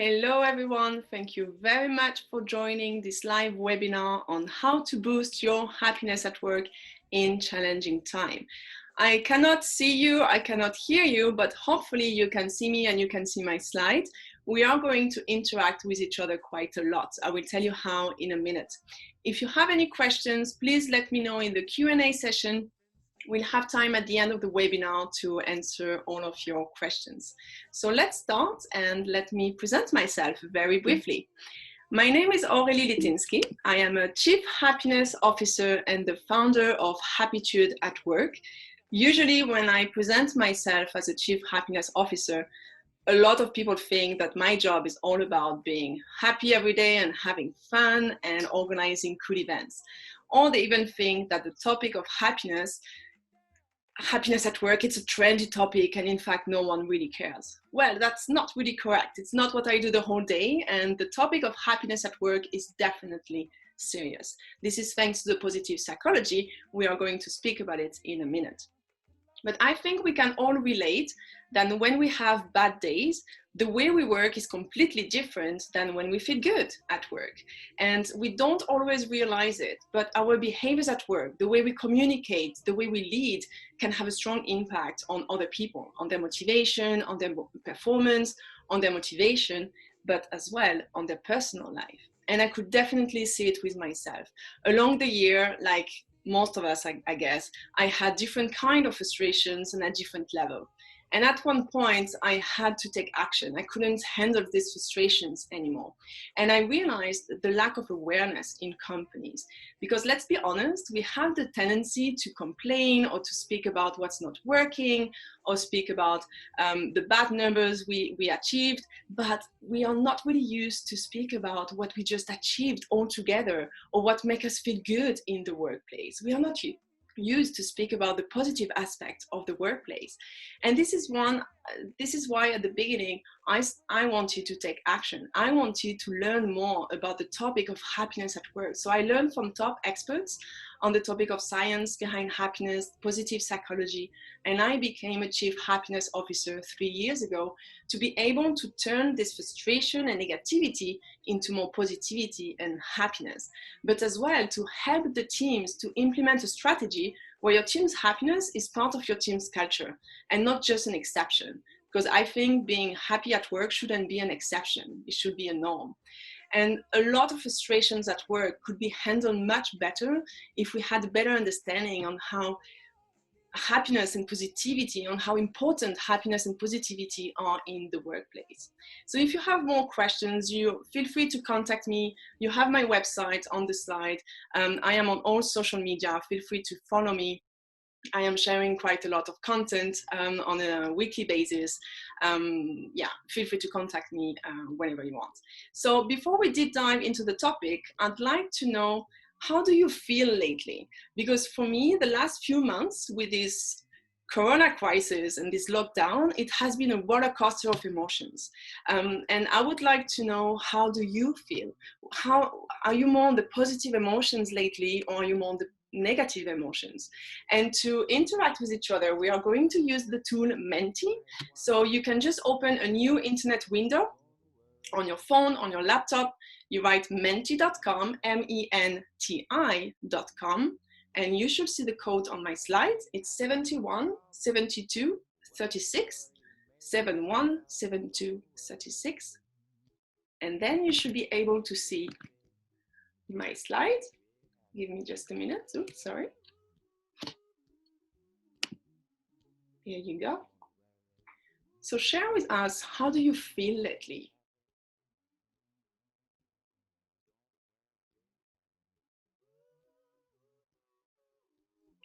Hello everyone, thank you very much for joining this live webinar on how to boost your happiness at work in challenging time. I cannot see you, I cannot hear you, but hopefully you can see me and you can see my slides. We are going to interact with each other quite a lot. I will tell you how in a minute. If you have any questions, please let me know in the Q&A session. We'll have time at the end of the webinar to answer all of your questions. So let's start and let me present myself very briefly. My name is Aurelie Litynski. I am a Chief Happiness Officer and the founder of Happitude at work. Usually when I present myself as a Chief Happiness Officer, a lot of people think that my job is all about being happy every day and having fun and organizing cool events. Or they even think that the topic of happiness at work, it's a trendy topic and in fact no one really cares. Well, that's not really correct. It's not what I do the whole day, and the topic of happiness at work is definitely serious. This is thanks to the positive psychology. We are going to speak about it in a minute. But I think we can all relate that when we have bad days, the way we work is completely different than when we feel good at work. And we don't always realize it, but our behaviors at work, the way we communicate, the way we lead, can have a strong impact on other people, on their motivation, on their performance, on their motivation, but as well on their personal life. And I could definitely see it with myself. Along the year, like most of us, I guess, I had different kind of frustrations and at different level. And at one point, I had to take action. I couldn't handle these frustrations anymore. And I realized the lack of awareness in companies. Because let's be honest, we have the tendency to complain or to speak about what's not working or speak about the bad numbers we achieved, but we are not really used to speak about what we just achieved all together or what makes us feel good in the workplace. We are not used to speak about the positive aspects of the workplace. And this is why at the beginning I want you to take action. I want you to learn more about the topic of happiness at work. So I learned from top experts on the topic of science behind happiness, positive psychology, and I became a Chief Happiness Officer 3 years ago to be able to turn this frustration and negativity into more positivity and happiness, but as well to help the teams to implement a strategy where your team's happiness is part of your team's culture and not just an exception. Because I think being happy at work shouldn't be an exception, it should be a norm. And a lot of frustrations at work could be handled much better if we had a better understanding on how happiness and positivity, on how important happiness and positivity are in the workplace. So if you have more questions, you feel free to contact me. You have my website on the slide. I am on all social media. Feel free to follow me. I am sharing quite a lot of content on a weekly basis. Yeah, feel free to contact me whenever you want. So before we deep dive into the topic, I'd like to know, how do you feel lately? Because for me, the last few months with this Corona crisis and this lockdown, it has been a roller coaster of emotions. And I would like to know, how do you feel? How are you more on the positive emotions lately, or are you more on the negative emotions? And to interact with each other, we are going to use the tool Menti. So you can just open a new internet window on your phone, on your laptop. You write menti.com, MENTI.com, and you should see the code on my slide. It's 71 72 36, 71 72 36. And then you should be able to see my slide. Give me just a minute. Oops, sorry. Here you go. So share with us, how do you feel lately?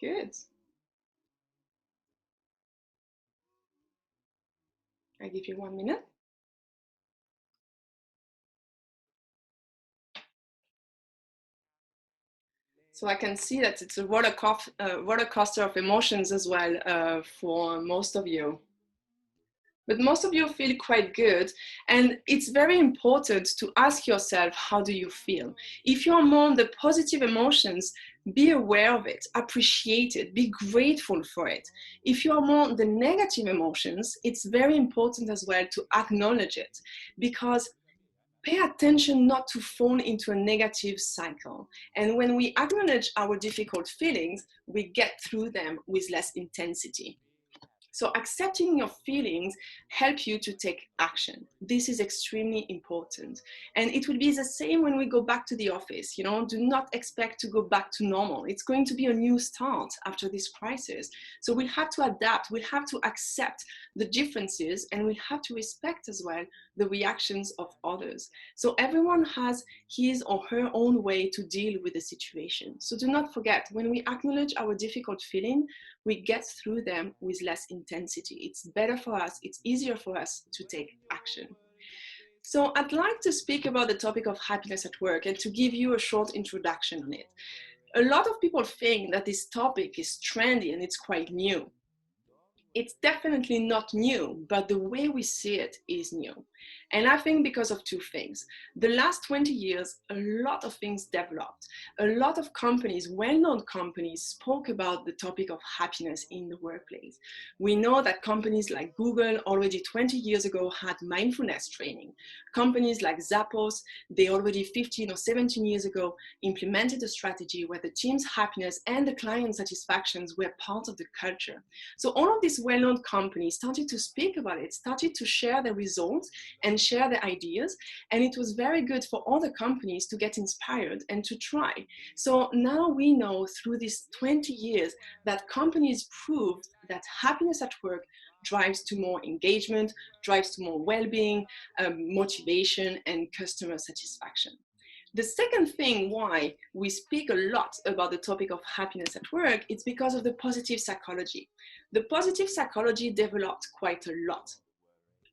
Good. I give you 1 minute. So I can see that it's a roller coaster of emotions as well for most of you. But most of you feel quite good. And it's very important to ask yourself, how do you feel? If you're more on the positive emotions, be aware of it, appreciate it, be grateful for it. If you're more on the negative emotions, it's very important as well to acknowledge it, because Pay attention not to fall into a negative cycle. And when we acknowledge our difficult feelings, we get through them with less intensity. So accepting your feelings help you to take action. This is extremely important. And it will be the same when we go back to the office. You know, do not expect to go back to normal. It's going to be a new start after this crisis. So we'll have to adapt. We'll have to accept the differences, and we'll have to respect as well the reactions of others. So everyone has his or her own way to deal with the situation. So do not forget, when we acknowledge our difficult feeling, we get through them with less intensity. It's better for us, it's easier for us to take action. So I'd like to speak about the topic of happiness at work and to give you a short introduction on it. A lot of people think that this topic is trendy and it's quite new. It's definitely not new, but the way we see it is new. And I think because of two things. The last 20 years, a lot of things developed. A lot of companies, well-known companies, spoke about the topic of happiness in the workplace. We know that companies like Google already 20 years ago had mindfulness training. Companies like Zappos, they already 15 or 17 years ago implemented a strategy where the team's happiness and the client satisfactions were part of the culture. So all of these well-known companies started to speak about it, started to share their results and share their ideas. And it was very good for other companies to get inspired and to try. So now we know through these 20 years that companies proved that happiness at work drives to more engagement, drives to more well-being, motivation, and customer satisfaction. The second thing why we speak a lot about the topic of happiness at work is because of the positive psychology. The positive psychology developed quite a lot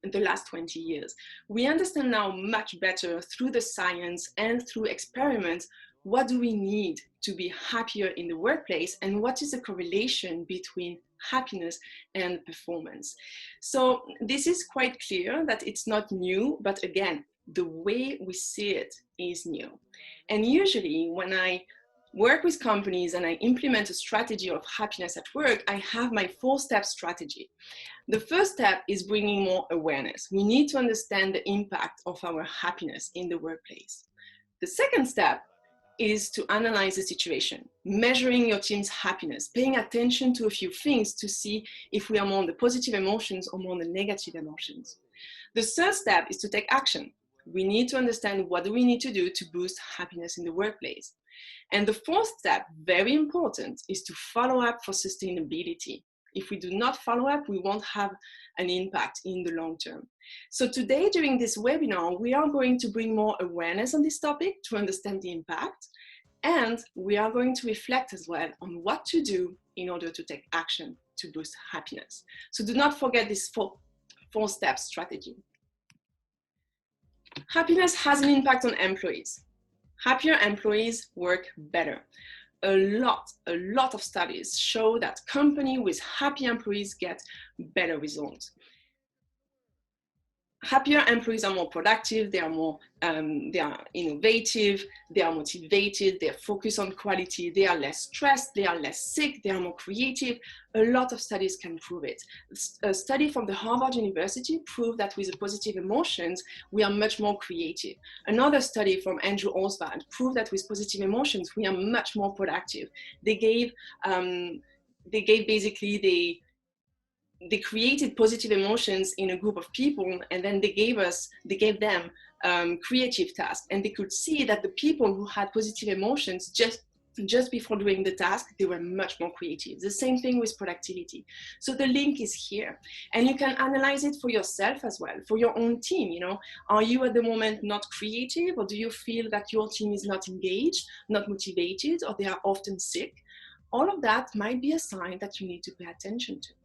in the last 20 years. We understand now much better through the science and through experiments what do we need to be happier in the workplace and what is the correlation between happiness and performance. So this is quite clear that it's not new, but again, the way we see it is new. And usually when I work with companies and I implement a strategy of happiness at work, I have my 4-step strategy. The first step is bringing more awareness. We need to understand the impact of our happiness in the workplace. The second step is to analyze the situation, measuring your team's happiness, paying attention to a few things to see if we are more on the positive emotions or more on the negative emotions. The third step is to take action. We need to understand what do we need to do to boost happiness in the workplace. And the fourth step, very important, is to follow up for sustainability. If we do not follow up, we won't have an impact in the long term. So today, during this webinar, we are going to bring more awareness on this topic to understand the impact. And we are going to reflect as well on what to do in order to take action to boost happiness. So do not forget this four-step strategy. Happiness has an impact on employees. Happier employees work better. A lot of studies show that companies with happy employees get better results. Happier employees are more productive, they are innovative, they are motivated, they are focused on quality, they are less stressed, they are less sick, they are more creative. A lot of studies can prove it. A study from the Harvard University proved that with the positive emotions, we are much more creative. Another study from Andrew Oswald proved that with positive emotions, we are much more productive. They created positive emotions in a group of people, and then they gave them creative tasks, and they could see that the people who had positive emotions just before doing the task, they were much more creative. The same thing with productivity. So the link is here, and you can analyze it for yourself as well, for your own team. You know, are you at the moment not creative, or do you feel that your team is not engaged, not motivated, or they are often sick? All of that might be a sign that you need to pay attention to.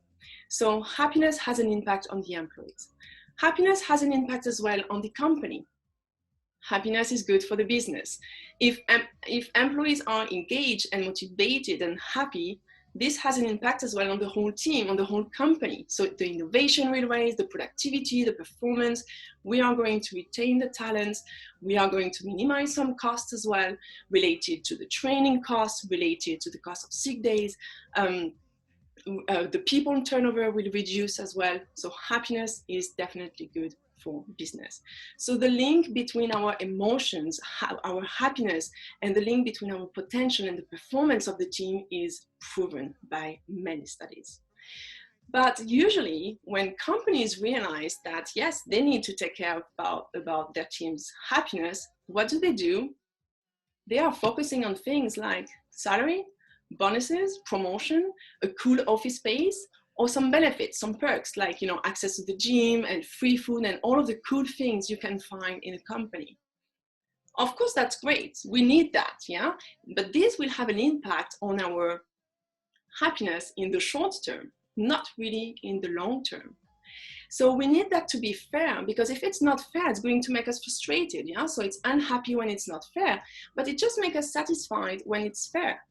So happiness has an impact on the employees. Happiness has an impact as well on the company. Happiness is good for the business. If employees are engaged and motivated and happy, this has an impact as well on the whole team, on the whole company. So the innovation will raise, the productivity, the performance. We are going to retain the talents. We are going to minimize some costs as well, related to the training costs, related to the cost of sick days. The people turnover will reduce as well. So happiness is definitely good for business. So the link between our emotions, our happiness, and the link between our potential and the performance of the team is proven by many studies. But usually when companies realize that, yes, they need to take care about their team's happiness, what do? They are focusing on things like salary, bonuses, promotion, a cool office space, or some benefits, some perks like, you know, access to the gym and free food and all of the cool things you can find in a company. Of course, that's great. We need that, yeah? But this will have an impact on our happiness in the short term, not really in the long term. So we need that to be fair, because if it's not fair, it's going to make us frustrated, yeah? So it's unhappy when it's not fair, but it just makes us satisfied when it's fair.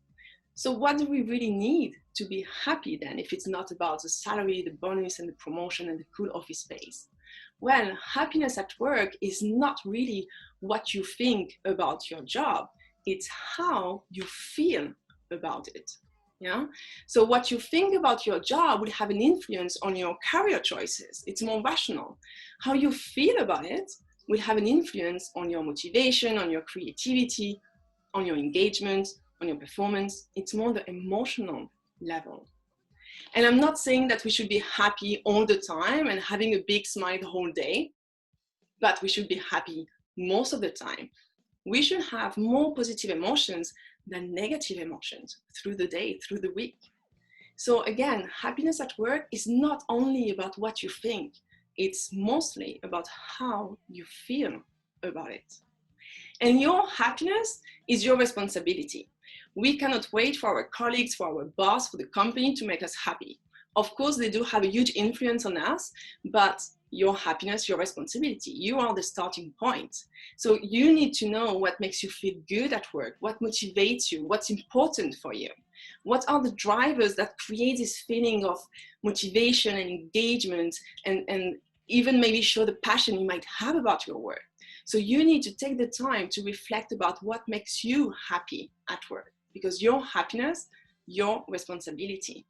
So what do we really need to be happy then, if it's not about the salary, the bonus, and the promotion, and the cool office space? Well, happiness at work is not really what you think about your job. It's how you feel about it. Yeah. So what you think about your job will have an influence on your career choices. It's more rational. How you feel about it will have an influence on your motivation, on your creativity, on your engagement, on your performance. It's more the emotional level. And I'm not saying that we should be happy all the time and having a big smile the whole day, but we should be happy most of the time. We should have more positive emotions than negative emotions through the day, through the week. So again, happiness at work is not only about what you think, it's mostly about how you feel about it. And your happiness is your responsibility. We cannot wait for our colleagues, for our boss, for the company to make us happy. Of course, they do have a huge influence on us, but your happiness, your responsibility. You are the starting point. So you need to know what makes you feel good at work, what motivates you, what's important for you. What are the drivers that create this feeling of motivation and engagement, and even maybe show the passion you might have about your work. So you need to take the time to reflect about what makes you happy at work, because your happiness, your responsibility.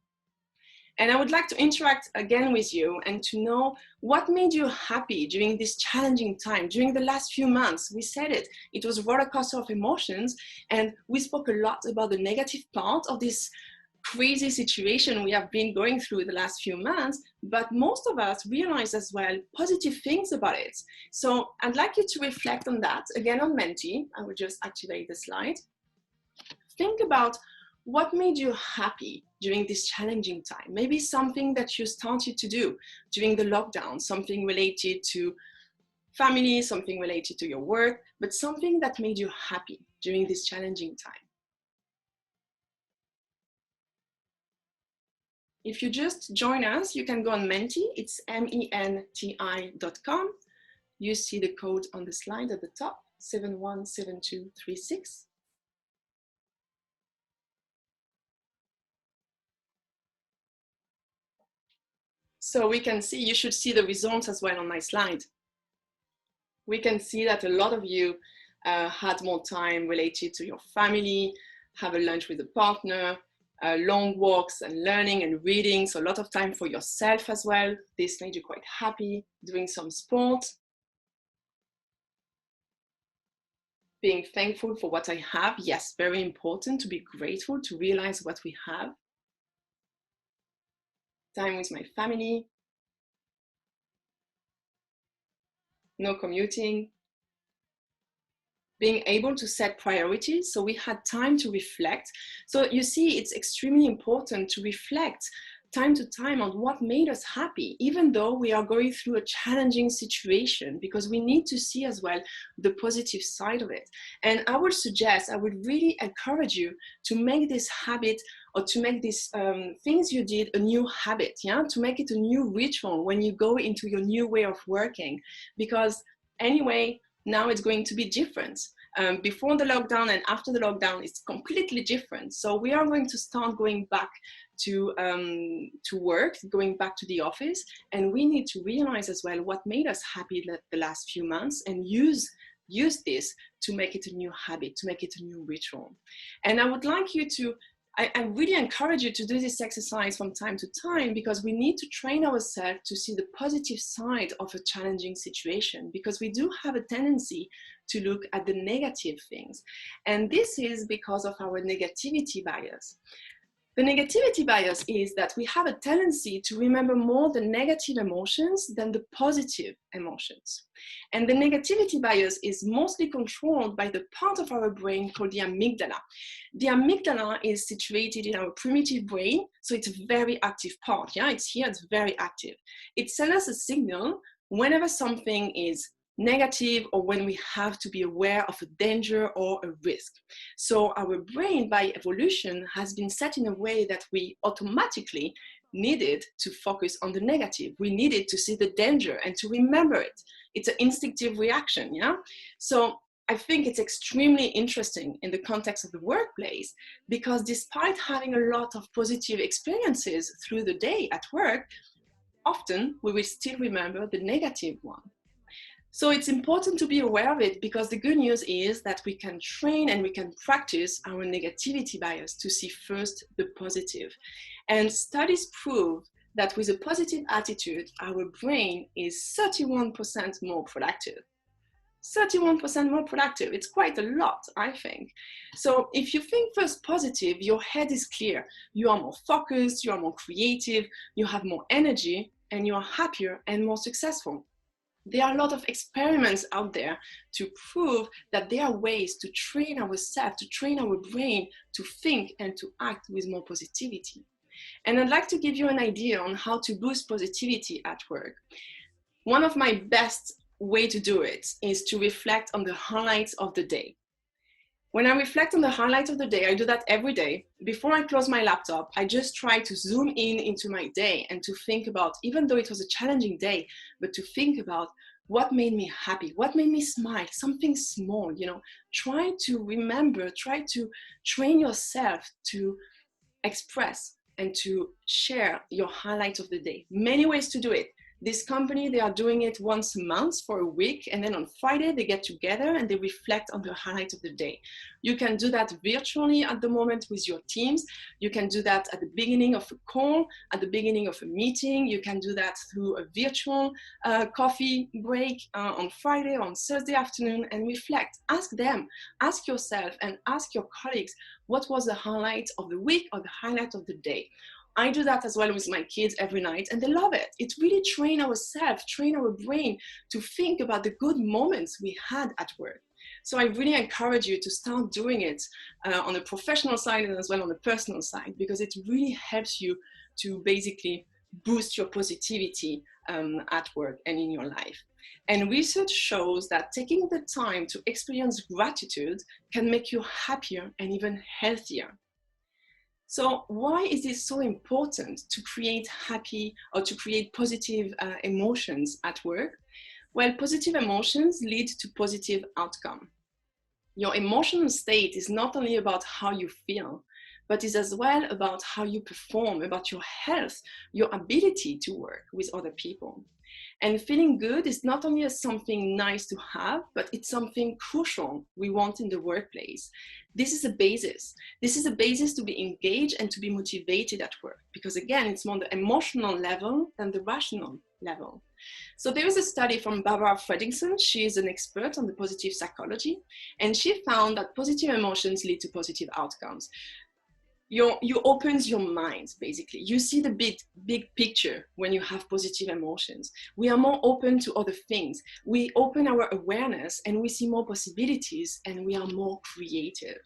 And I would like to interact again with you and to know what made you happy during this challenging time, during the last few months. We said it, it was a roller coaster of emotions, and we spoke a lot about the negative part of this crazy situation we have been going through the last few months, but most of us realize as well positive things about it. So I'd like you to reflect on that, again on Menti. I will just activate the slide. Think about what made you happy during this challenging time? Maybe something that you started to do during the lockdown, something related to family, something related to your work, but something that made you happy during this challenging time. If you just join us, you can go on Menti, it's menti.com. You see the code on the slide at the top, 717236. So we can see, you should see the results as well on my slide. We can see that a lot of you had more time related to your family, have a lunch with a partner, long walks and learning and reading. So a lot of time for yourself as well. This made you quite happy, doing some sport. Being thankful for what I have. Yes, very important to be grateful, to realize what we have. Time with my family. No commuting. Being able to set priorities. So we had time to reflect. So you see, it's extremely important to reflect time to time on what made us happy, even though we are going through a challenging situation, because we need to see as well the positive side of it. And I would suggest, I would really encourage you to make this habit, or to make these things you did a new habit, yeah? To make it a new ritual when you go into your new way of working, because anyway, now it's going to be different. Before the lockdown and after the lockdown, it's completely different. So we are going to start going back to work, going back to the office, and we need to realize as well what made us happy the last few months, and use this to make it a new habit, to make it a new ritual. And I would like you to I really encourage you to do this exercise from time to time, because we need to train ourselves to see the positive side of a challenging situation, because we do have a tendency to look at the negative things. And this is because of our negativity bias. The negativity bias is that we have a tendency to remember more the negative emotions than the positive emotions. And the negativity bias is mostly controlled by the part of our brain called the amygdala. The amygdala is situated in our primitive brain, so it's a very active part. Yeah, it's here, it's very active. It sends us a signal whenever something is negative or when we have to be aware of a danger or a risk. So our brain, by evolution, has been set in a way that we automatically needed to focus on the negative. We needed to see the danger and to remember it. It's an instinctive reaction, yeah? So I think it's extremely interesting in the context of the workplace, because despite having a lot of positive experiences through the day at work, often we will still remember the negative one. So it's important to be aware of it, because the good news is that we can train and we can practice our negativity bias to see first the positive. And studies prove that with a positive attitude, our brain is 31% more productive. 31% more productive. It's quite a lot, I think. So if you think first positive, your head is clear. You are more focused, you are more creative, you have more energy, and you are happier and more successful. There are a lot of experiments out there to prove that there are ways to train ourselves, to train our brain to think and to act with more positivity. And I'd like to give you an idea on how to boost positivity at work. One of my best ways to do it is to reflect on the highlights of the day. When I reflect on the highlights of the day, I do that every day. Before I close my laptop, I just try to zoom in into my day and to think about, even though it was a challenging day, but to think about what made me happy, what made me smile, something small, you know. Try to remember, try to train yourself to express and to share your highlights of the day. Many ways to do it. This company, they are doing it once a month for a week, and then on Friday they get together and they reflect on the highlights of the day. You can do that virtually at the moment with your teams. You can do that at the beginning of a call, at the beginning of a meeting. You can do that through a virtual coffee break on Friday or on Thursday afternoon, and reflect. Ask them, ask yourself, and ask your colleagues, what was the highlight of the week or the highlight of the day? I do that as well with my kids every night, and they love it. It really trains ourselves, train our brain to think about the good moments we had at work. So I really encourage you to start doing it on a professional side and as well on a personal side, because it really helps you to basically boost your positivity at work and in your life. And research shows that taking the time to experience gratitude can make you happier and even healthier. So why is it so important to create happy or to create positive emotions at work? Well, positive emotions lead to positive outcome. Your emotional state is not only about how you feel, but is as well about how you perform, about your health, your ability to work with other people. And feeling good is not only something nice to have, but it's something crucial we want in the workplace. This is a basis. This is a basis to be engaged and to be motivated at work, because again, it's more the emotional level than the rational level. So there is a study from Barbara Fredrickson. She is an expert on the positive psychology, and she found that positive emotions lead to positive outcomes. You opens your mind, basically. You see the big picture when you have positive emotions. We are more open to other things. We open our awareness and we see more possibilities, and we are more creative.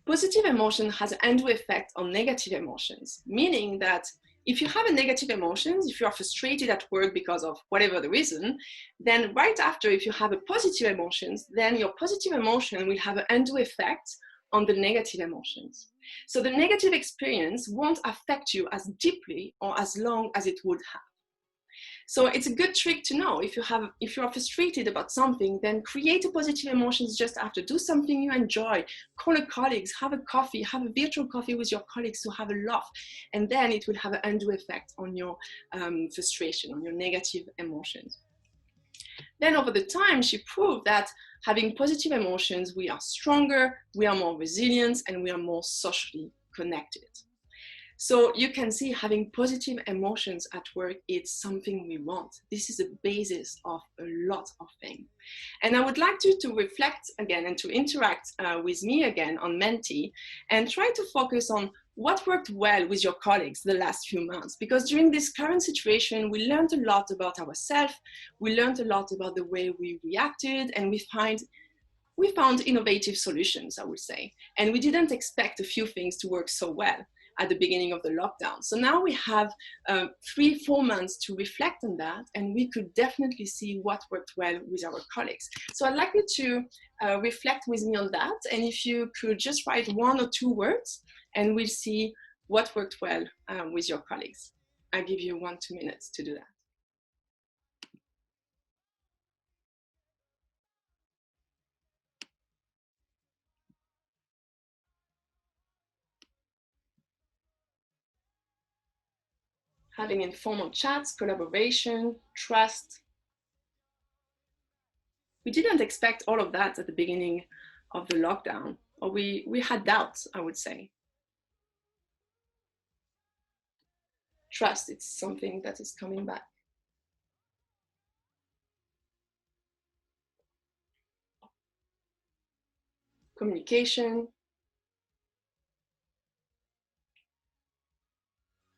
Positive emotion has an undue effect on negative emotions, meaning that if you have a negative emotions, if you are frustrated at work because of whatever the reason, then right after, if you have a positive emotions, then your positive emotion will have an undue effect on the negative emotions. So the negative experience won't affect you as deeply or as long as it would have. So it's a good trick to know. If you are frustrated about something, then create a positive emotions just after. Do something you enjoy. Call a colleague, have a coffee, have a virtual coffee with your colleagues to have a laugh. And then it will have an undue effect on your frustration, on your negative emotions. Then over the time, she proved that having positive emotions, we are stronger, we are more resilient, and we are more socially connected. So you can see having positive emotions at work is something we want. This is the basis of a lot of things. And I would like you to reflect again and to interact with me again on Menti and try to focus on what worked well with your colleagues the last few months. Because during this current situation, we learned a lot about ourselves, we learned a lot about the way we reacted, and we found innovative solutions, I would say. And we didn't expect a few things to work so well at the beginning of the lockdown. So now we have 3-4 months to reflect on that, and we could definitely see what worked well with our colleagues. So I'd like you to reflect with me on that, and if you could just write 1 or 2 words, and we'll see what worked well with your colleagues. I'll give you 1-2 minutes to do that. Having informal chats, collaboration, trust. We didn't expect all of that at the beginning of the lockdown, or we had doubts, I would say. Trust, it's something that is coming back. Communication,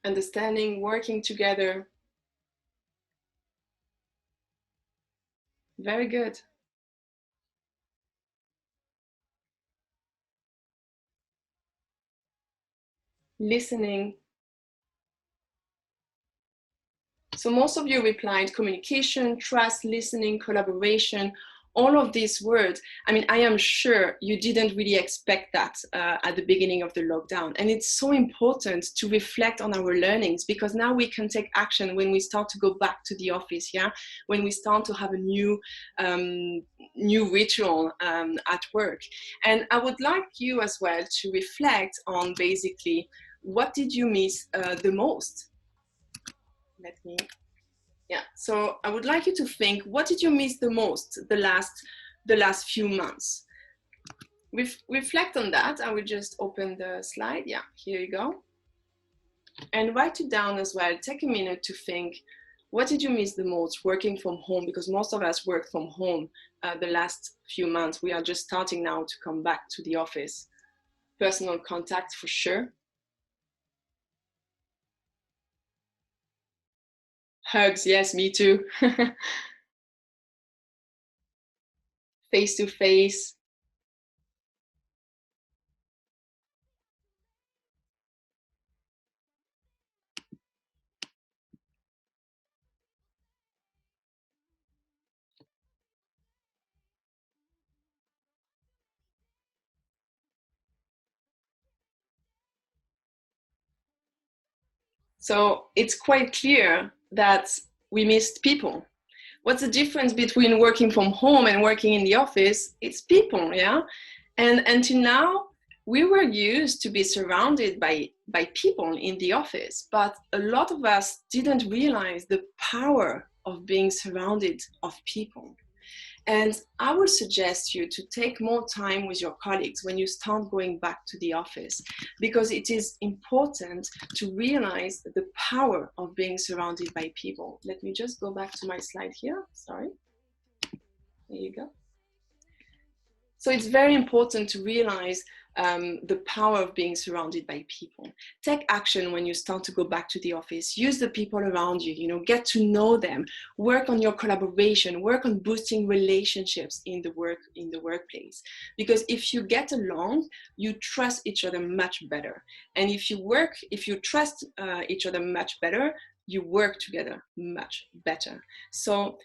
understanding, working together. Very good. Listening. So most of you replied communication, trust, listening, collaboration, all of these words. I mean, I am sure you didn't really expect that at the beginning of the lockdown. And it's so important to reflect on our learnings, because now we can take action when we start to go back to the office, yeah? When we start to have a new ritual at work. And I would like you as well to reflect on basically, what did you miss the most? So I would like you to think, what did you miss the most the last few months? Reflect on that. I will just open the slide. Yeah, here you go. And write it down as well. Take a minute to think, what did you miss the most working from home? Because most of us worked from home the last few months. We are just starting now to come back to the office. Personal contact for sure. Hugs, yes, me too. Face to face. So it's quite clear that we missed people. What's the difference between working from home and working in the office? It's people, yeah? And until now, we were used to be surrounded by people in the office, but a lot of us didn't realize the power of being surrounded of people. And I would suggest you to take more time with your colleagues when you start going back to the office, because it is important to realize the power of being surrounded by people. Let me just go back to my slide here. Sorry. There you go. So it's very important to realize the power of being surrounded by people. Take action when you start to go back to the office. Use the people around you, you know, get to know them. Work on your collaboration. Work on boosting relationships in the workplace. Because if you get along, you trust each other much better. And if you trust each other much better, you work together much better. So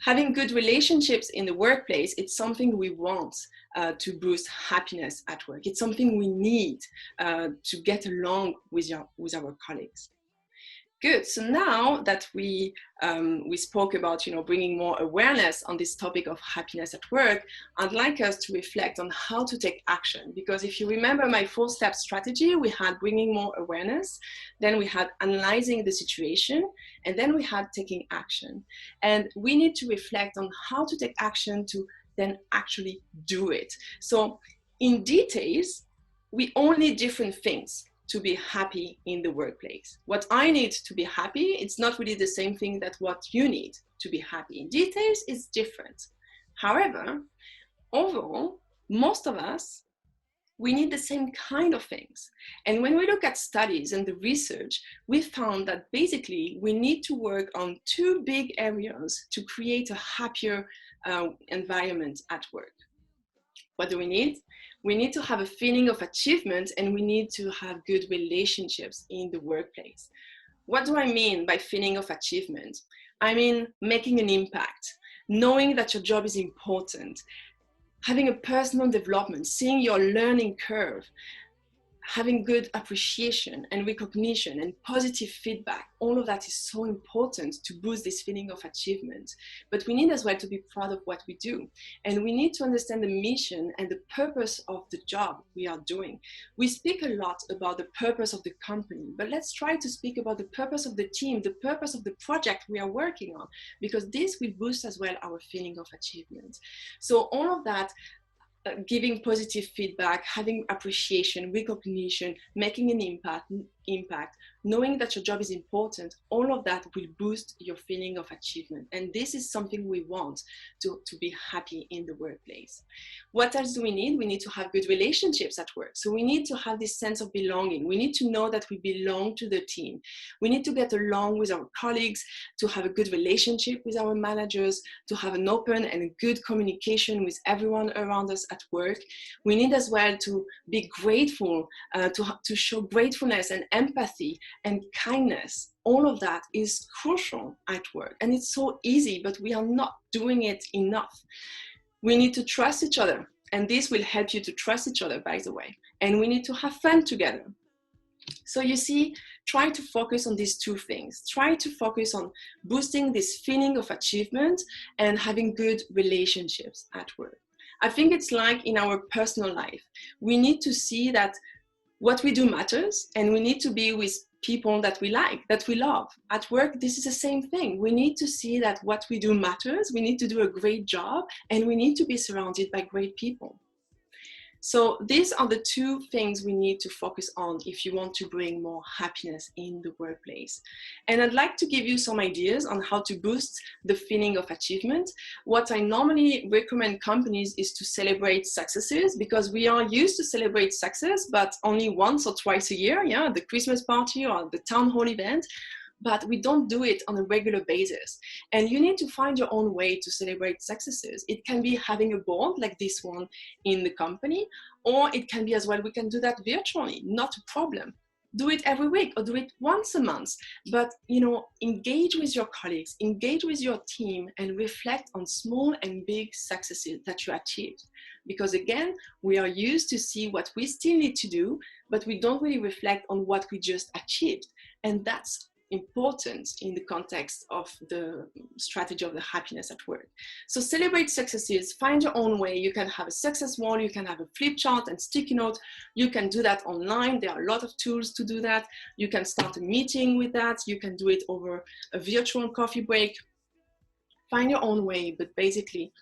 having good relationships in the workplace, it's something we want to boost happiness at work. It's something we need to get along with our colleagues. Good. So now that we spoke about, you know, bringing more awareness on this topic of happiness at work, I'd like us to reflect on how to take action. Because if you remember my 4-step strategy, we had bringing more awareness, then we had analyzing the situation, and then we had taking action. And we need to reflect on how to take action to then actually do it. So in details, we all need different things. to be happy in the workplace. What I need to be happy, it's not really the same thing that what you need to be happy. In details, it's different. However, overall, most of us, we need the same kind of things. And when we look at studies and the research, we found that basically we need to work on two big areas to create a happier environment at work. What do we need? We need to have a feeling of achievement, and we need to have good relationships in the workplace. What do I mean by feeling of achievement? I mean making an impact, knowing that your job is important, having a personal development, seeing your learning curve, having good appreciation and recognition and positive feedback. All of that is so important to boost this feeling of achievement. But we need as well to be proud of what we do. And we need to understand the mission and the purpose of the job we are doing. We speak a lot about the purpose of the company, but let's try to speak about the purpose of the team, the purpose of the project we are working on, because this will boost as well our feeling of achievement. So all of that, giving positive feedback, having appreciation, recognition, making an impact, knowing that your job is important, all of that will boost your feeling of achievement. And this is something we want to be happy in the workplace. What else do we need? We need to have good relationships at work. So we need to have this sense of belonging. We need to know that we belong to the team. We need to get along with our colleagues, to have a good relationship with our managers, to have an open and good communication with everyone around us at work. We need as well to be grateful, to show gratefulness and empathy and kindness. All of that is crucial at work, and it's so easy, but we are not doing it enough. We need to trust each other, and this will help you to trust each other, by the way. And we need to have fun together. So you see, try to focus on these two things. Try to focus on boosting this feeling of achievement and having good relationships at work. I think it's like in our personal life. We need to see that what we do matters, and we need to be with people that we like, that we love. At work, this is the same thing. We need to see that what we do matters, we need to do a great job, and we need to be surrounded by great people. So these are the two things we need to focus on if you want to bring more happiness in the workplace. And I'd like to give you some ideas on how to boost the feeling of achievement. What I normally recommend companies is to celebrate successes, because we are used to celebrate success, but only once or twice a year, yeah, the Christmas party or the town hall event. But we don't do it on a regular basis. And you need to find your own way to celebrate successes. It can be having a board like this one in the company, or it can be as well, we can do that virtually, not a problem. Do it every week or do it once a month. But, you know, engage with your colleagues, engage with your team, and reflect on small and big successes that you achieved. Because again, we are used to see what we still need to do, but we don't really reflect on what we just achieved. And that's important in the context of the strategy of the happiness at work. So celebrate successes, find your own way. You can have a success wall, you can have a flip chart and sticky note. You can do that online. There are a lot of tools to do that. You can start a meeting with that. You can do it over a virtual coffee break. Find your own way, but basically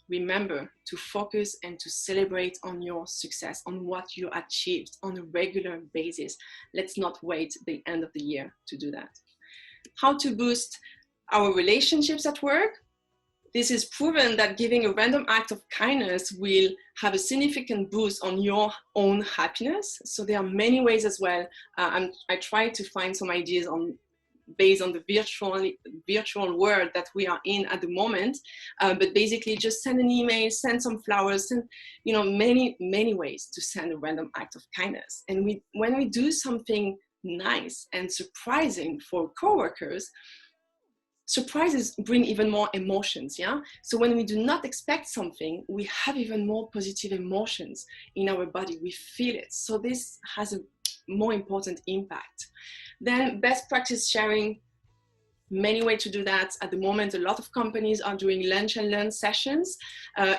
remember to focus and to celebrate on your success, on what you achieved on a regular basis. Let's not wait the end of the year to do that. How to boost our relationships at work? This is proven that giving a random act of kindness will have a significant boost on your own happiness. So there are many ways as well. I try to find some ideas based on the virtual world that we are in at the moment, but basically just send an email, send some flowers, send, you know, many ways to send a random act of kindness. And when we do something nice and surprising for coworkers, surprises bring even more emotions, yeah? So when we do not expect something, we have even more positive emotions in our body, we feel it. So this has a more important impact. Then best practice sharing, many ways to do that. At the moment, a lot of companies are doing lunch and learn sessions.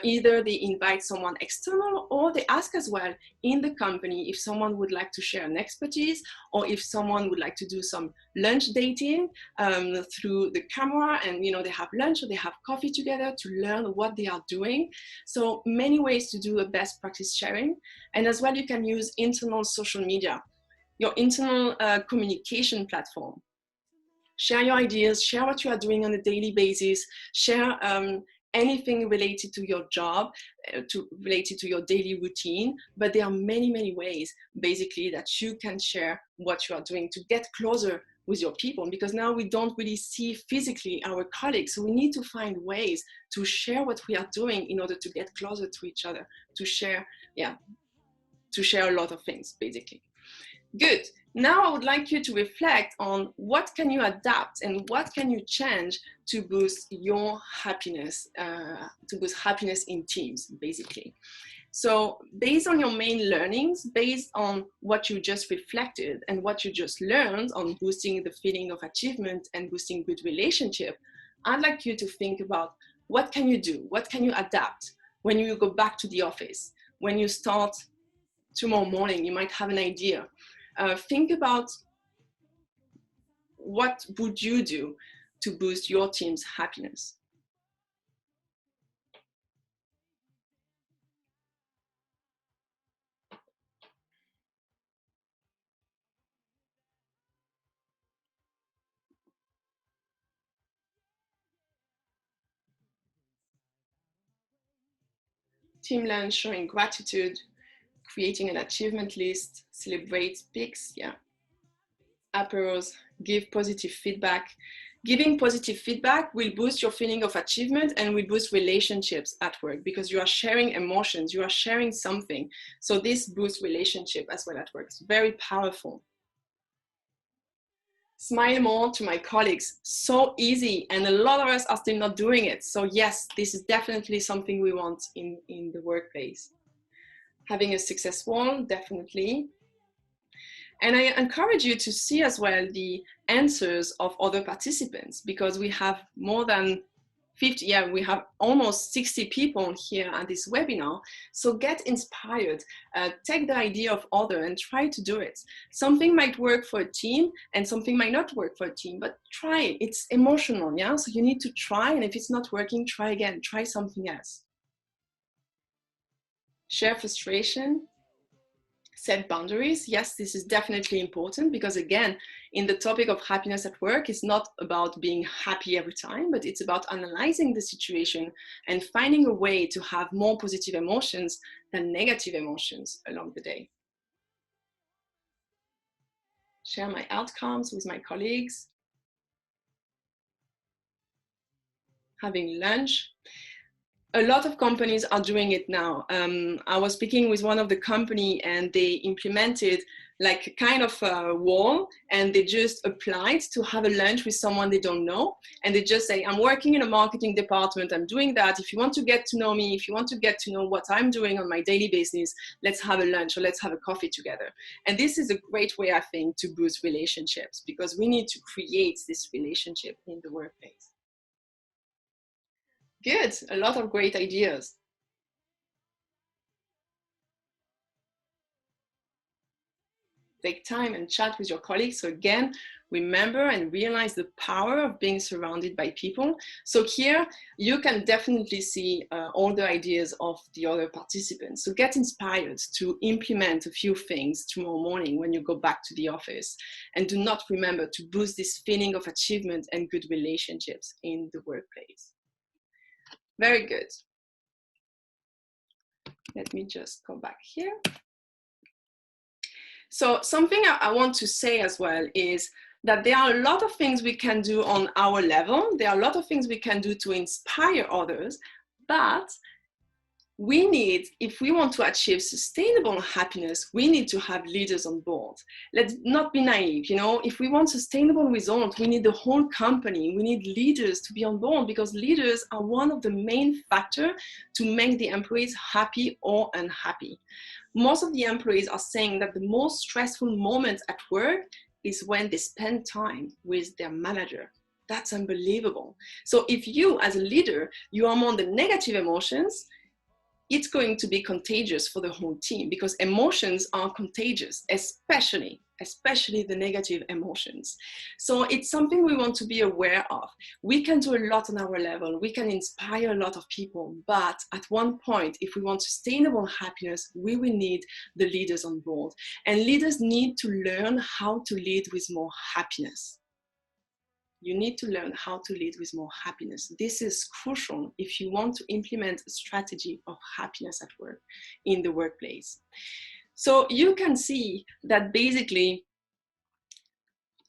Either they invite someone external, or they ask as well in the company if someone would like to share an expertise, or if someone would like to do some lunch dating through the camera, and you know, they have lunch or they have coffee together to learn what they are doing. So many ways to do a best practice sharing. And as well, you can use internal social media. your internal communication platform. Share your ideas, share what you are doing on a daily basis, share anything related to your job, related to your daily routine. But there are many, many ways basically that you can share what you are doing to get closer with your people, because now we don't really see physically our colleagues. So we need to find ways to share what we are doing in order to get closer to each other, to share, to share a lot of things basically. Good. Now I would like you to reflect on what can you adapt and what can you change to boost your happiness, to boost happiness in teams, basically. So based on your main learnings, based on what you just reflected and what you just learned on boosting the feeling of achievement and boosting good relationship, I'd like you to think about what can you do, what can you adapt when you go back to the office, when you start tomorrow morning, you might have an idea. Think about what would you do to boost your team's happiness. Team lunch, showing gratitude, creating an achievement list, celebrate peaks, Aperos, give positive feedback. Giving positive feedback will boost your feeling of achievement and will boost relationships at work, because you are sharing emotions, you are sharing something. So this boosts relationship as well at work. It's very powerful. Smile more to my colleagues. So easy, and a lot of us are still not doing it. So yes, this is definitely something we want in the workplace. Having a success wall, definitely. And I encourage you to see as well the answers of other participants, because we have more than 50, we have almost 60 people here at this webinar. So get inspired, take the idea of other and try to do it. Something might work for a team and something might not work for a team, but try it. It's emotional, so you need to try, and if it's not working, try again, try something else. Share frustration. Set boundaries. Yes, this is definitely important, because again, in the topic of happiness at work, it's not about being happy every time, but it's about analyzing the situation and finding a way to have more positive emotions than negative emotions along the day. Share my outcomes with my colleagues. Having lunch. A lot of companies are doing it now. I was speaking with one of the company, and they implemented like a kind of a wall, and they just applied to have a lunch with someone they don't know. And they just say, I'm working in a marketing department, I'm doing that. If you want to get to know me, if you want to get to know what I'm doing on my daily basis, let's have a lunch or let's have a coffee together. And this is a great way, I think, to boost relationships, because we need to create this relationship in the workplace. Good, a lot of great ideas. Take time and chat with your colleagues. So again, remember and realize the power of being surrounded by people. So here you can definitely see all the ideas of the other participants. So get inspired to implement a few things tomorrow morning when you go back to the office. And do not remember to boost this feeling of achievement and good relationships in the workplace. Very good. Let me just go back here. So something I want to say as well is that there are a lot of things we can do on our level. There are a lot of things we can do to inspire others, but we need, if we want to achieve sustainable happiness, we need to have leaders on board. Let's not be naive, if we want sustainable results, we need the whole company, we need leaders to be on board, because leaders are one of the main factors to make the employees happy or unhappy. Most of the employees are saying that the most stressful moment at work is when they spend time with their manager. That's unbelievable. So if you, as a leader, you are more on the negative emotions, it's going to be contagious for the whole team, because emotions are contagious, especially the negative emotions. So it's something we want to be aware of. We can do a lot on our level. We can inspire a lot of people, but at one point, if we want sustainable happiness, we will need the leaders on board. And leaders need to learn how to lead with more happiness. You need to learn how to lead with more happiness. This is crucial if you want to implement a strategy of happiness at work, in the workplace. So you can see that basically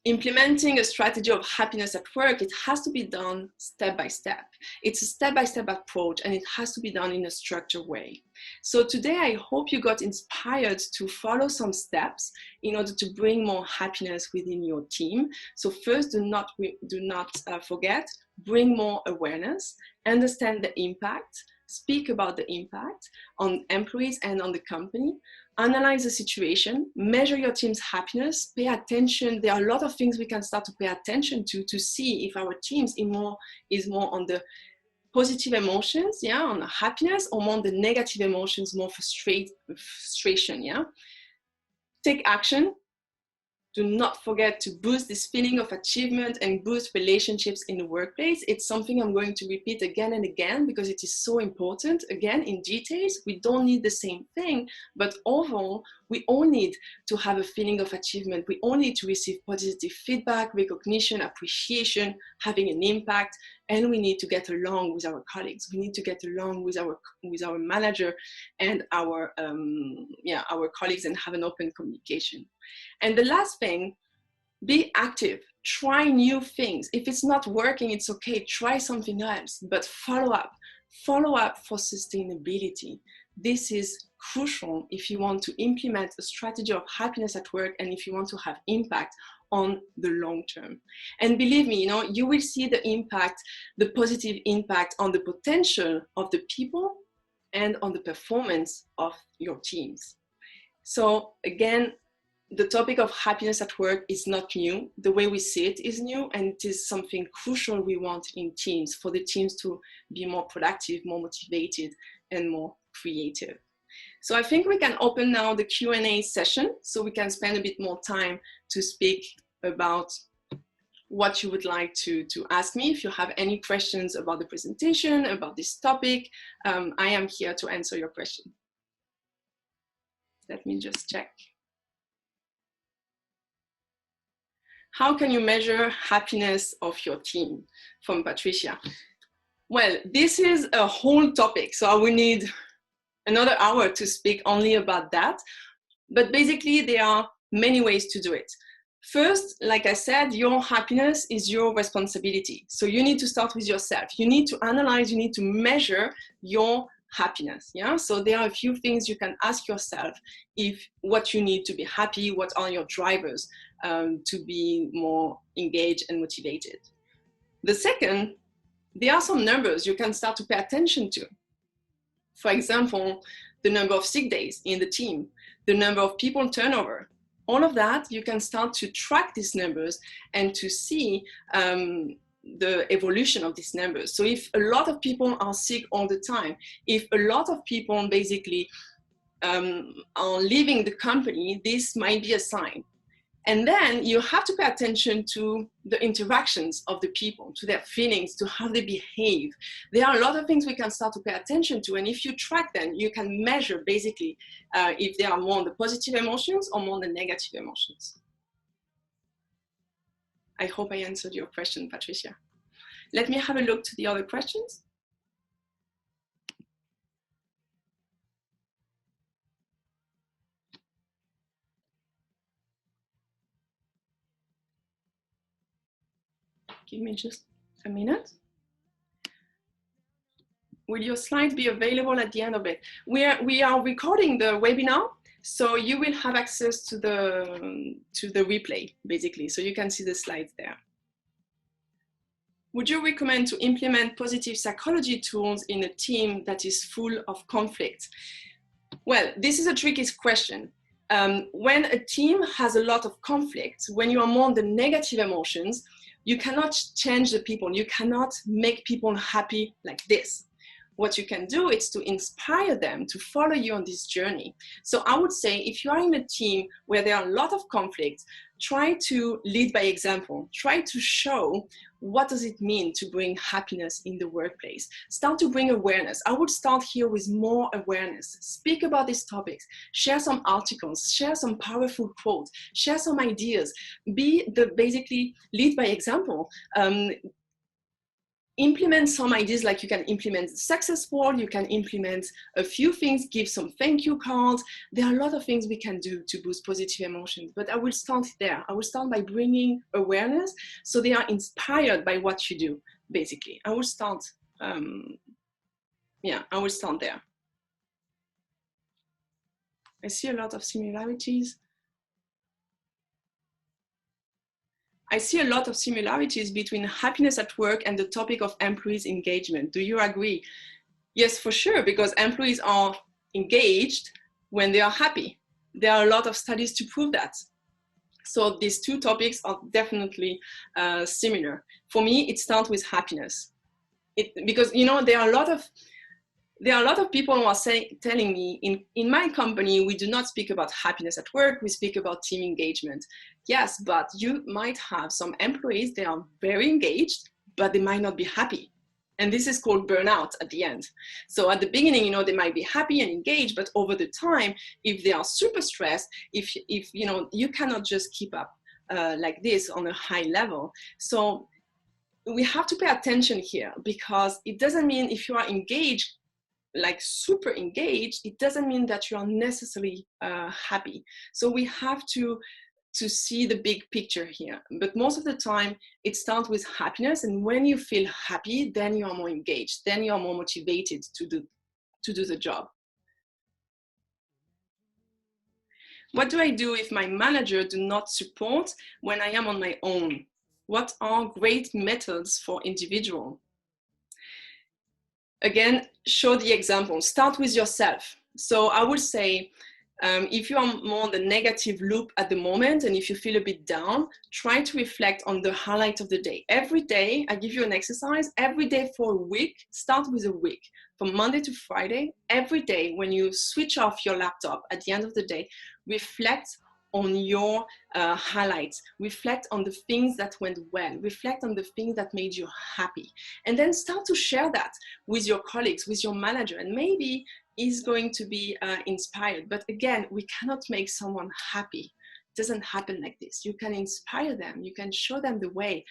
implementing a strategy of happiness at work, it has to be done step by step. It's a step-by-step approach, and it has to be done in a structured way. So today, I hope you got inspired to follow some steps in order to bring more happiness within your team. So first, do not forget, bring more awareness, understand the impact, speak about the impact on employees and on the company, analyze the situation, measure your team's happiness, pay attention. There are a lot of things we can start to pay attention to see if our teams is more on the positive emotions, yeah, on the happiness, or more on the negative emotions, more frustration, yeah. Take action. Do not forget to boost this feeling of achievement and boost relationships in the workplace. It's something I'm going to repeat again and again because it is so important. Again, in details, we don't need the same thing, but overall, we all need to have a feeling of achievement. We all need to receive positive feedback, recognition, appreciation, having an impact, and we need to get along with our colleagues. We need to get along with our manager and our colleagues, and have an open communication. And the last thing, be active. Try new things. If it's not working, it's okay. Try something else, but follow up. Follow up for sustainability. This is crucial if you want to implement a strategy of happiness at work, and if you want to have impact on the long term. And believe me, you will see the impact, the positive impact on the potential of the people and on the performance of your teams. So again, the topic of happiness at work is not new. The way we see it is new, and it is something crucial we want in teams, for the teams to be more productive, more motivated, and more creative. So I think we can open now the Q&A session, so we can spend a bit more time to speak about what you would like to ask me. If you have any questions about the presentation, about this topic, I am here to answer your question. Let me just check. How can you measure happiness of your team? From Patricia. Well, this is a whole topic, so I will need another hour to speak only about that. But basically, there are many ways to do it. First, like I said, your happiness is your responsibility. So you need to start with yourself. You need to analyze, you need to measure your happiness. Yeah. So there are a few things you can ask yourself: if what you need to be happy, what are your drivers to be more engaged and motivated. The second, there are some numbers you can start to pay attention to. For example, the number of sick days in the team, the number of people turnover. All of that, you can start to track these numbers and to see the evolution of these numbers. So if a lot of people are sick all the time, if a lot of people basically are leaving the company, this might be a sign. And then you have to pay attention to the interactions of the people, to their feelings, to how they behave. There are a lot of things we can start to pay attention to. And if you track them, you can measure basically if they are more on the positive emotions or more on the negative emotions. I hope I answered your question, Patricia. Let me have a look to the other questions. Give me just a minute. Will your slides be available at the end of it? We are recording the webinar, so you will have access to the replay, basically, so you can see the slides there. Would you recommend to implement positive psychology tools in a team that is full of conflict? Well, this is a tricky question. When a team has a lot of conflict, when you are more on the negative emotions, you cannot change the people. You cannot make people happy like this. what you can do is to inspire them to follow you on this journey. So I would say if you are in a team where there are a lot of conflicts, try to lead by example. Try to show what does it mean to bring happiness in the workplace. Start to bring awareness. I would start here with more awareness. Speak about these topics. Share some articles. Share some powerful quotes. Share some ideas. Basically lead by example. Implement some ideas, like you can implement success board, you can implement a few things, give some thank you cards. There are a lot of things we can do to boost positive emotions, but I will start there. I will start by bringing awareness so they are inspired by what you do, basically. I will start, I will start there. I see a lot of similarities. I see a lot of similarities between happiness at work and the topic of employees' engagement. Do you agree? Yes, for sure, because employees are engaged when they are happy. There are a lot of studies to prove that. So these two topics are definitely similar. For me, it starts with happiness. Because, you know, there are a lot of people who are telling me, in my company, we do not speak about happiness at work, we speak about team engagement. Yes, but you might have some employees, they are very engaged, but they might not be happy. And this is called burnout at the end. So at the beginning, you know, they might be happy and engaged, but over the time, if they are super stressed, if you know, you cannot just keep up like this on a high level. So we have to pay attention here, because it doesn't mean if you are engaged, like super engaged, it doesn't mean that you are necessarily happy. So we have to see the big picture here. But most of the time it starts with happiness, and when you feel happy, then you are more engaged, then you are more motivated to do the job. What do I do if my manager do not support when I am on my own? What are great methods for individual? Again, show the example. Start with yourself. So I would say, if you are more on the negative loop at the moment, and if you feel a bit down, try to reflect on the highlight of the day. Every day, I give you an exercise. Every day for a week, start with a week. From Monday to Friday, every day when you switch off your laptop at the end of the day, reflect on your highlights, reflect on the things that went well, reflect on the things that made you happy, and then start to share that with your colleagues, with your manager, and maybe he's going to be inspired. But again, we cannot make someone happy. It doesn't happen like this. You can inspire them, you can show them the way,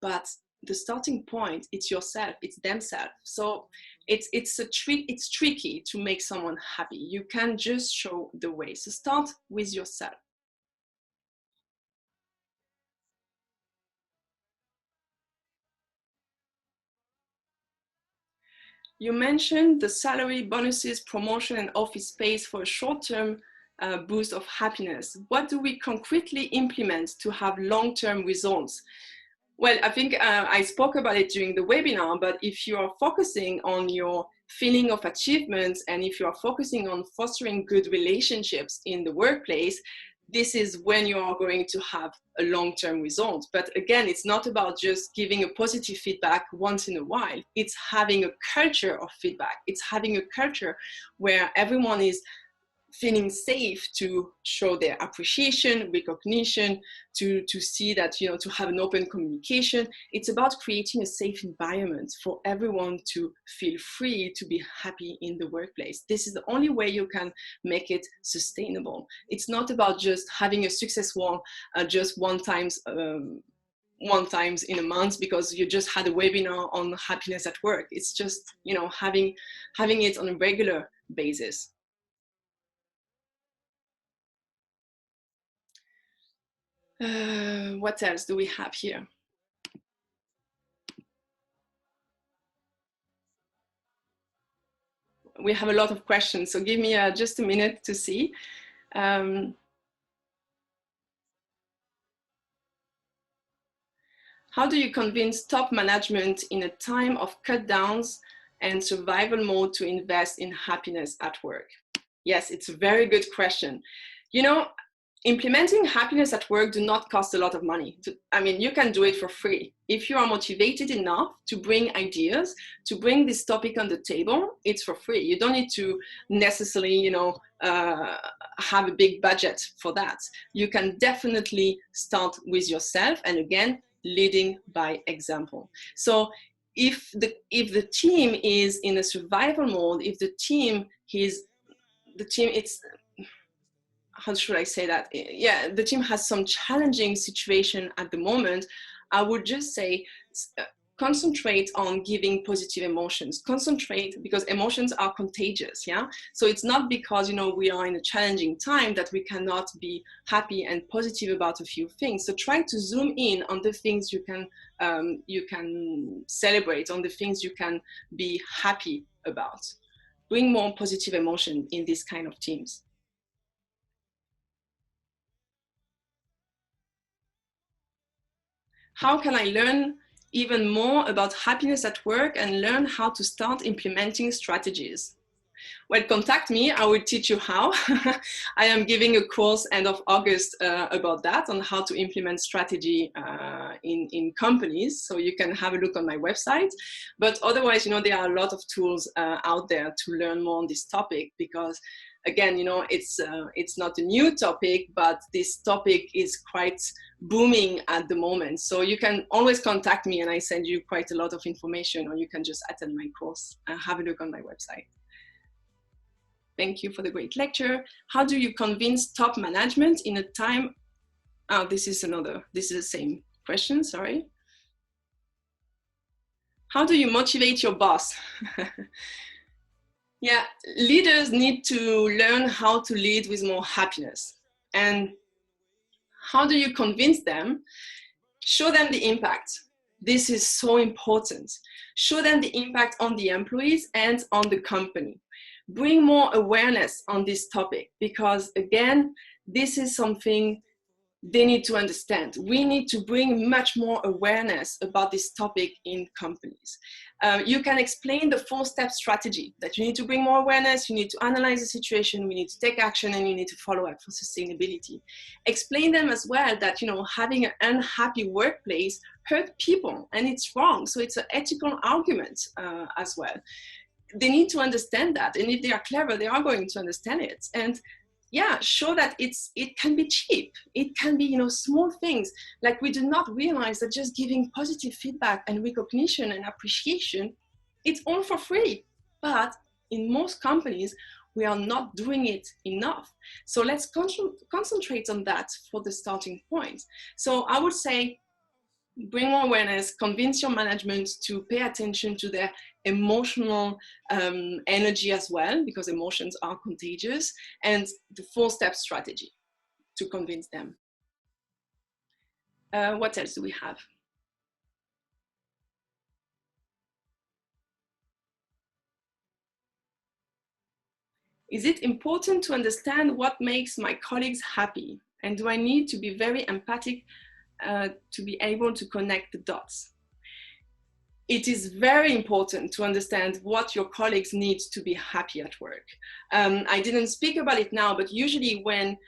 but the starting point, it's yourself, it's themselves. So it's tricky to make someone happy. You can just show the way. So start with yourself. You mentioned the salary, bonuses, promotion, and office space for a short-term boost of happiness. What do we concretely implement to have long-term results? Well, I think I spoke about it during the webinar, but if you are focusing on your feeling of achievement, and if you are focusing on fostering good relationships in the workplace, this is when you are going to have a long-term result. But again, it's not about just giving a positive feedback once in a while. It's having a culture of feedback. It's having a culture where everyone is feeling safe to show their appreciation, recognition, to see that, you know, to have an open communication. It's about creating a safe environment for everyone to feel free to be happy in the workplace. This is the only way you can make it sustainable. It's not about just having a success wall just one times in a month because you just had a webinar on happiness at work. It's just, you know, having it on a regular basis. What else do we have here? We have a lot of questions, so give me just a minute to see. How do you convince top management in a time of cut downs and survival mode to invest in happiness at work? Yes, it's a very good question. You know, Implementing happiness at work do not cost a lot of money. I mean, you can do it for free. If you are motivated enough to bring ideas, to bring this topic on the table, it's for free. You don't need to necessarily, have a big budget for that. You can definitely start with yourself, and again, leading by example. So if the team is in a survival mode, if the team it's, how should I say that? Yeah, the team has some challenging situation at the moment. I would just say, concentrate on giving positive emotions. Concentrate, because emotions are contagious. Yeah. So it's not because, we are in a challenging time that we cannot be happy and positive about a few things. So try to zoom in on the things you can celebrate, on the things you can be happy about. Bring more positive emotion in this kind of teams. How can I learn even more about happiness at work and learn how to start implementing strategies? Well, contact me. I will teach you how. I am giving a course end of August about that, on how to implement strategy in companies. So you can have a look on my website. But otherwise, there are a lot of tools out there to learn more on this topic, because again, it's not a new topic, but this topic is quite booming at the moment. So you can always contact me and I send you quite a lot of information, or you can just attend my course and have a look on my website. Thank you for the great lecture. How do you convince top management in a time? Oh, this is the same question, sorry. How do you motivate your boss? Yeah, leaders need to learn how to lead with more happiness. And how do you convince them? Show them the impact. This is so important. Show them the impact on the employees and on the company. Bring more awareness on this topic, because again, this is something they need to understand. We need to bring much more awareness about this topic in companies. You can explain the 4-step strategy, that you need to bring more awareness, you need to analyze the situation, we need to take action, and you need to follow up for sustainability. Explain them as well that, having an unhappy workplace hurt people and it's wrong. So it's an ethical argument as well. They need to understand that. And if they are clever, they are going to understand it. And yeah, show that it can be cheap. It can be, small things. Like, we do not realize that just giving positive feedback and recognition and appreciation, it's all for free. But in most companies, we are not doing it enough. So let's concentrate on that for the starting point. So I would say, bring more awareness, convince your management to pay attention to their emotional energy as well, because emotions are contagious, and the 4-step strategy to convince them. What else do we have? Is it important to understand what makes my colleagues happy? And do I need to be very empathic to be able to connect the dots? It is very important to understand what your colleagues need to be happy at work. I didn't speak about it now, but usually when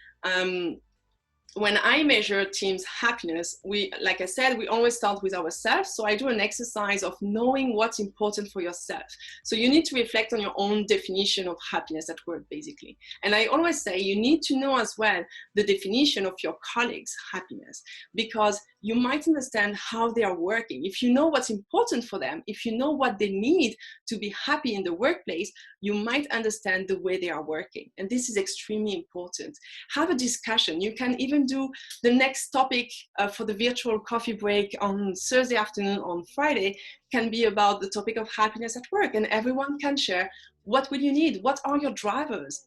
I measure teams' happiness, like I said, we always start with ourselves. So I do an exercise of knowing what's important for yourself. So you need to reflect on your own definition of happiness at work, basically. And I always say you need to know as well the definition of your colleagues' happiness, because you might understand how they are working. If you know what's important for them, if you know what they need to be happy in the workplace, you might understand the way they are working. And this is extremely important. Have a discussion. You can even do the next topic for the virtual coffee break on Thursday afternoon, on Friday, can be about the topic of happiness at work, and everyone can share what will you need, what are your drivers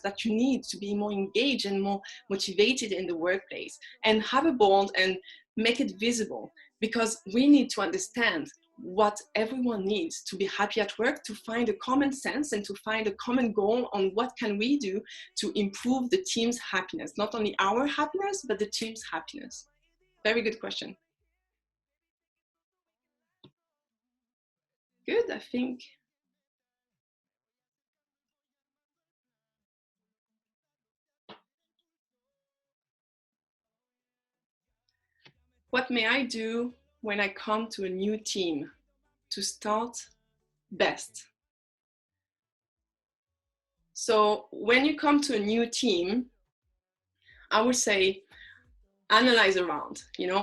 that you need to be more engaged and more motivated in the workplace, and have a board and make it visible, because we need to understand what everyone needs to be happy at work, to find a common sense and to find a common goal on what can we do to improve the team's happiness, not only our happiness, but the team's happiness. Very good question. Good, I think. What may I do when I come to a new team to start best? So when you come to a new team, I would say analyze around,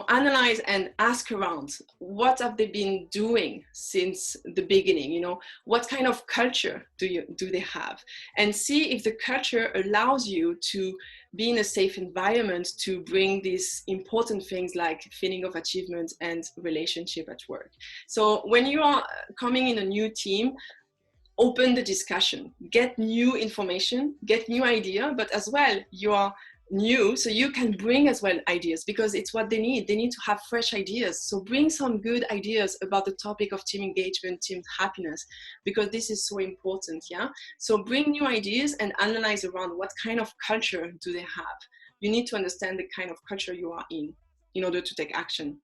analyze and ask around. What have they been doing since the beginning? What kind of culture do they have? And see if the culture allows you to be in a safe environment to bring these important things like feeling of achievement and relationship at work. So when you are coming in a new team, open the discussion, get new information, get new idea, but as well you are new, so you can bring as well ideas, because it's what they need to have fresh ideas. So bring some good ideas about the topic of team engagement, team happiness, because this is so important. So bring new ideas and analyze around what kind of culture do they have. You need to understand the kind of culture you are in order to take action.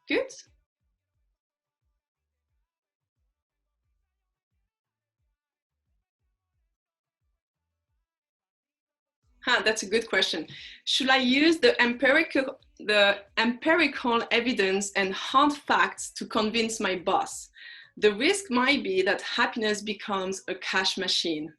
Good. That's a good question. Should I use the empirical evidence and hard facts to convince my boss? The risk might be that happiness becomes a cash machine.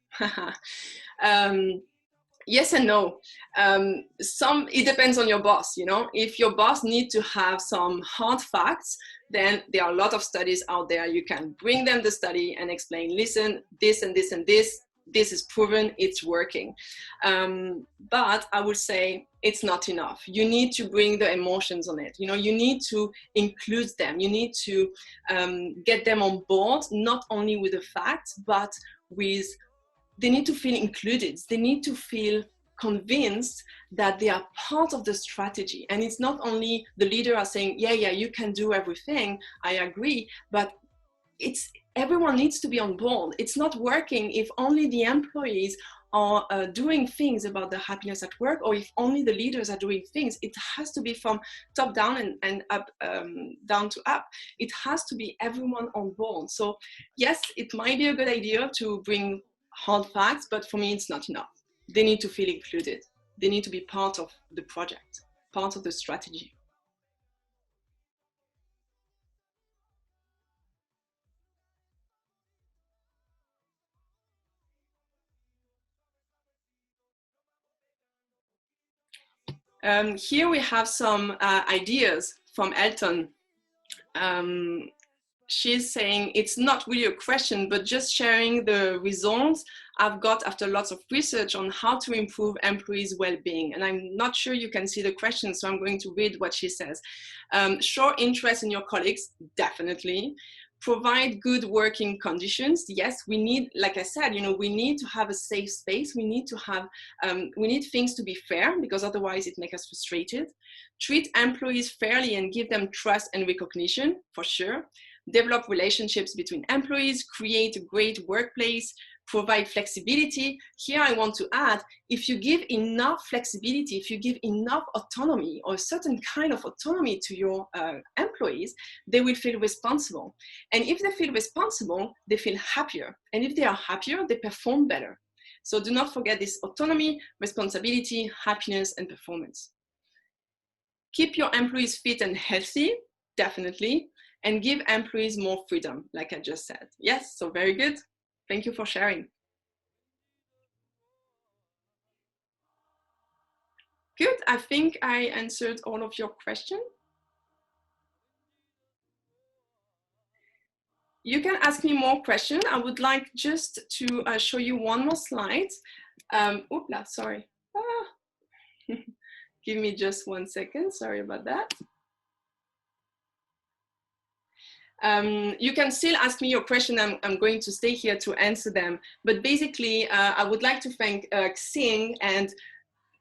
Yes and no. It depends on your boss. If your boss needs to have some hard facts, then there are a lot of studies out there. You can bring them the study and explain, listen, this and this and this is proven, it's working. But I would say it's not enough. You need to bring the emotions on it. You need to include them. You need to get them on board, not only with the facts, but they need to feel included. They need to feel convinced that they are part of the strategy. And it's not only the leader are saying, yeah, you can do everything, I agree, but everyone needs to be on board. It's not working if only the employees are doing things about the happiness at work, or if only the leaders are doing things. It has to be from top down and up, down to up. It has to be everyone on board. So yes, it might be a good idea to bring hard facts, but for me, it's not enough. They need to feel included. They need to be part of the project, part of the strategy. Here we have some ideas from Elton. She's saying it's not really a question, but just sharing the results I've got after lots of research on how to improve employees' well-being. And I'm not sure you can see the question, so I'm going to read what she says. Show interest in your colleagues, definitely. Provide good working conditions. Yes, we need, like I said, we need to have a safe space. We need to have, we need things to be fair, because otherwise it makes us frustrated. Treat employees fairly and give them trust and recognition, for sure. Develop relationships between employees, create a great workplace, provide flexibility. Here I want to add, if you give enough flexibility, if you give enough autonomy or a certain kind of autonomy to your employees, they will feel responsible. And if they feel responsible, they feel happier. And if they are happier, they perform better. So do not forget this autonomy, responsibility, happiness, and performance. Keep your employees fit and healthy, definitely. And give employees more freedom, like I just said. Yes, so very good. Thank you for sharing. Good, I think I answered all of your questions. You can ask me more questions. I would like just to show you one more slide. Oopla, sorry. Give me just 1 second, sorry about that. You can still ask me your question. I'm going to stay here to answer them. But basically, I would like to thank XING, and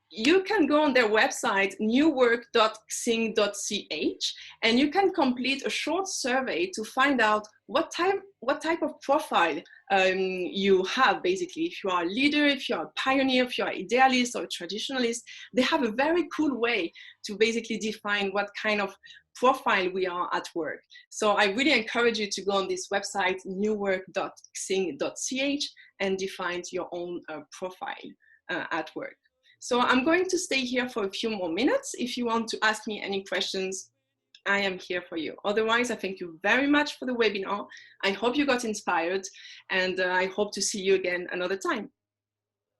you can go on their website, newwork.xing.ch, and you can complete a short survey to find out what type of profile you have, basically. If you are a leader, if you are a pioneer, if you are an idealist or a traditionalist, they have a very cool way to basically define what kind of profile we are at work. So I really encourage you to go on this website, newwork.xing.ch, and define your own profile at work. So I'm going to stay here for a few more minutes. If you want to ask me any questions, I am here for you. Otherwise, I thank you very much for the webinar. I hope you got inspired, and I hope to see you again another time.